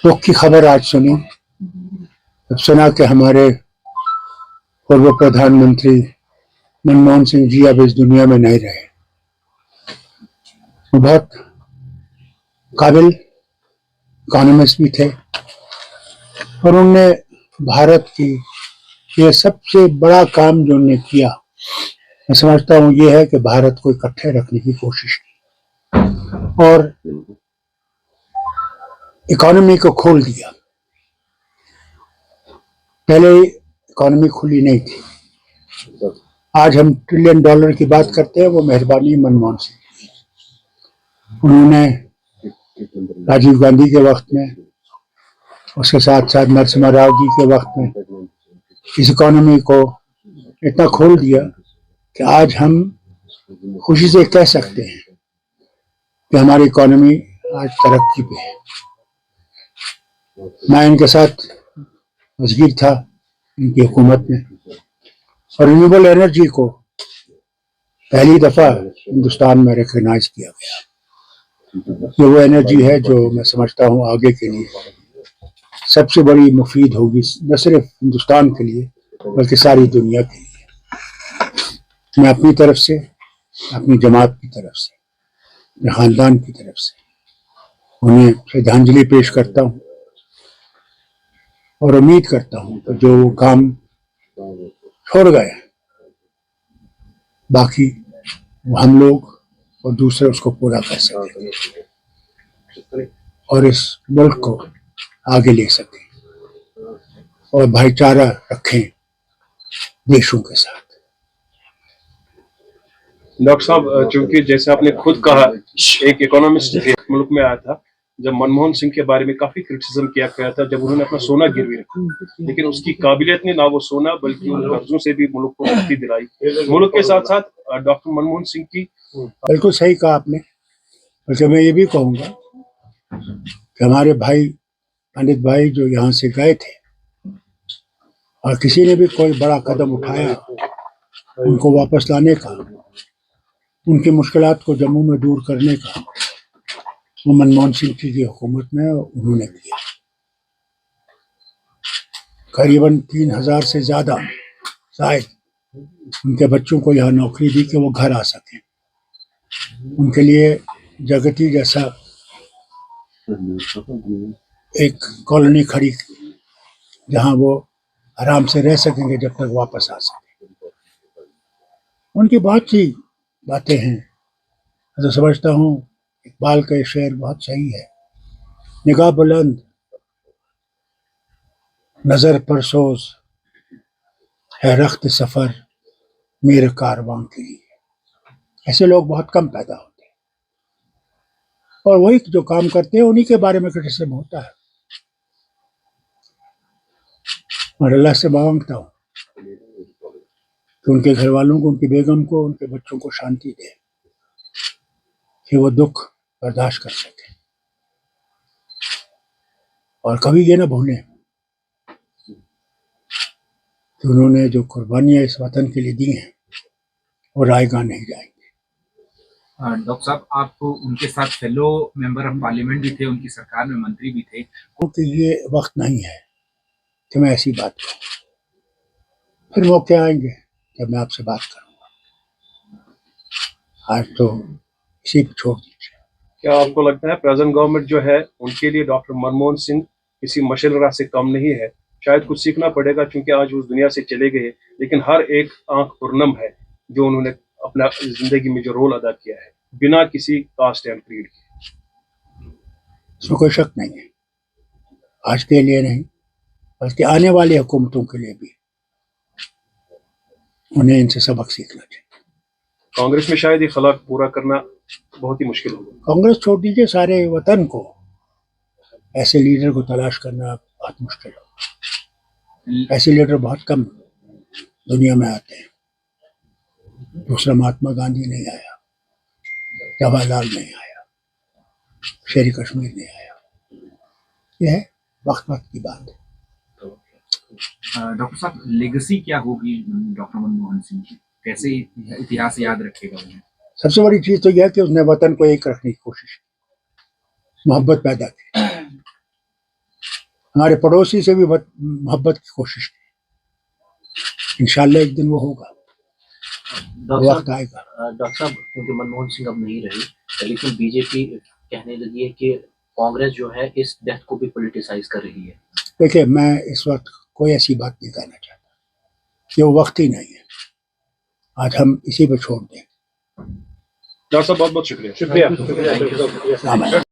दुख की खबर आज सुनी। जब सुना कि हमारे पूर्व प्रधानमंत्री मनमोहन सिंह जी अब इस दुनिया में नहीं रहे। वो बहुत काबिल इकोनॉमिस्ट भी थे और उनने भारत की ये सबसे बड़ा काम जो उन्होंने किया, मैं समझता हूँ ये है कि भारत को इकट्ठे रखने की कोशिश की और इकोनॉमी को खोल दिया। पहले इकोनॉमी खुली नहीं थी। आज हम $1 ट्रिलियन की बात करते हैं, वो मेहरबानी मनमोहन सिंह। उन्होंने राजीव गांधी के वक्त में, उसके साथ साथ नरसिम्हा राव जी के वक्त में इस इकोनॉमी को इतना खोल दिया कि आज हम खुशी से कह सकते हैं कि हमारी इकोनॉमी आज तरक्की पे है। मैं इनके साथ वज़ीर था इनकी हुकूमत में और रिन्यूएबल एनर्जी को पहली दफा हिंदुस्तान में रिकॉग्नाइज किया गया। ये वो एनर्जी है जो मैं समझता हूँ आगे के लिए सबसे बड़ी मुफीद होगी, न सिर्फ हिंदुस्तान के लिए बल्कि सारी दुनिया के लिए। मैं अपनी तरफ से, अपनी जमात की तरफ से, अपने खानदान की तरफ से उन्हें श्रद्धांजलि पेश करता हूँ और उम्मीद करता हूँ कि जो वो काम छोड़ गए बाकी वो हम लोग और दूसरे उसको पूरा कर सकें और इस मुल्क को आगे ले सकें और भाईचारा रखें देशों के साथ। डॉक्टर साहब, चूंकि जैसे आपने खुद कहा एक इकोनॉमिस्ट मुल्क में आया था, जब मनमोहन सिंह के बारे में काफी क्रिटिसिज्म किया गया था जब उन्होंने अपना सोना गिरवी रखा, लेकिन उसकी काबिलियत ने ना वो सोना बल्कि उन कर्जों से भी मुल्क को मुक्ति दिलाई। मुल्क के साथ साथ डॉक्टर मनमोहन सिंह की बिल्कुल सही कहा आपने। बल्कि मैं ये भी कहूँगा कि हमारे भाई पंडित भाई जो यहाँ से गए थे और किसी ने भी कोई बड़ा कदम उठाया उनको वापस लाने का, उनकी मुश्किलात को जम्मू में दूर करने का, वो मनमोहन सिंह की हुकूमत में उन्होंने किया। करीबन 3000 से ज्यादा शायद उनके बच्चों को यहाँ नौकरी दी कि वो घर आ सकें। उनके लिए जगती जैसा एक कॉलोनी खड़ी जहाँ वो आराम से रह सकेंगे जब तक वापस आ सकें। उनकी बहुत सी बातें हैं। मैं तो समझता हूँ इकबाल का शेर बहुत सही है, निगाह बुलंद नजर परसोज है रख्त सफर मेरे कारवां के लिए। ऐसे लोग बहुत कम पैदा होते हैं और वही जो काम करते हैं उन्हीं के बारे में क्रिटिसिज्म होता है। और अल्लाह से मांगता हूँ कि उनके घर वालों को, उनकी बेगम को, उनके बच्चों को शांति दे कि वो दुख बर्दाश्त कर सके और कभी ये ना भूलें कि उन्होंने जो कुर्बानियां इस वतन के लिए दी हैं वो रायगा नहीं जाएंगी। डॉक्टर साहब, आप उनके साथ फेलो मेंबर ऑफ पार्लियामेंट भी थे, उनकी सरकार में मंत्री भी थे। क्योंकि ये वक्त नहीं है कि मैं ऐसी बात कहूँ, फिर मौके आएंगे जब मैं आपसे बात करूँगा। आज तो इसी पे छोड़ दीजिए। क्या आपको लगता है प्रेजेंट गवर्नमेंट जो है उनके लिए डॉक्टर मनमोहन सिंह किसी मशल राह से कम नहीं है? शायद कुछ सीखना पड़ेगा क्योंकि आज उस दुनिया से चले गए, लेकिन हर एक आंख पुरनम है जो उन्होंने अपना जिंदगी में जो रोल अदा किया है बिना किसी कास्ट एंड क्रीड के। इसमें कोई शक नहीं है। आज के लिए नहीं बल्कि आने वाली हुकूमतों के लिए भी उन्हें इनसे सबक सीखना चाहिए। कांग्रेस में शायद ये खलाक पूरा करना बहुत ही मुश्किल होगा। कांग्रेस छोड़ दीजिए, सारे वतन को ऐसे लीडर को तलाश करना बहुत मुश्किल होगा। ऐसे लीडर बहुत कम दुनिया में आते हैं। दूसरा महात्मा गांधी नहीं आया, जवाहरलाल नहीं आया, शेर कश्मीर नहीं आया। यह है वक्त वक्त की बात है। डॉक्टर साहब, लेगेसी क्या होगी डॉक्टर मनमोहन सिंह की? कैसे इतिहास याद रखेगा उन्हें? सबसे बड़ी चीज तो यह है कि उसने वतन को एक रखने की कोशिश की, मोहब्बत पैदा की। ہمارے پڑوسی سے بھی محبت کی کوشش کی، انشاءاللہ ایک دن وہ ہوگا، وقت آئے گا۔ ڈاکٹر صاحب کیونکہ منموہن سنگھ اب نہیں رہی، لیکن بی جے پی کہنے لگی ہے کہ کانگریس جو ہے اس ڈیتھ کو بھی پولیٹیسائز کر رہی ہے۔ دیکھیں میں اس وقت کوئی ایسی بات نہیں کہنا چاہتا، یہ وقت ہی نہیں ہے، آج ہم اسی پہ چھوڑ دیں۔ ڈاکٹر صاحب بہت بہت شکریہ۔ السلام علیکم۔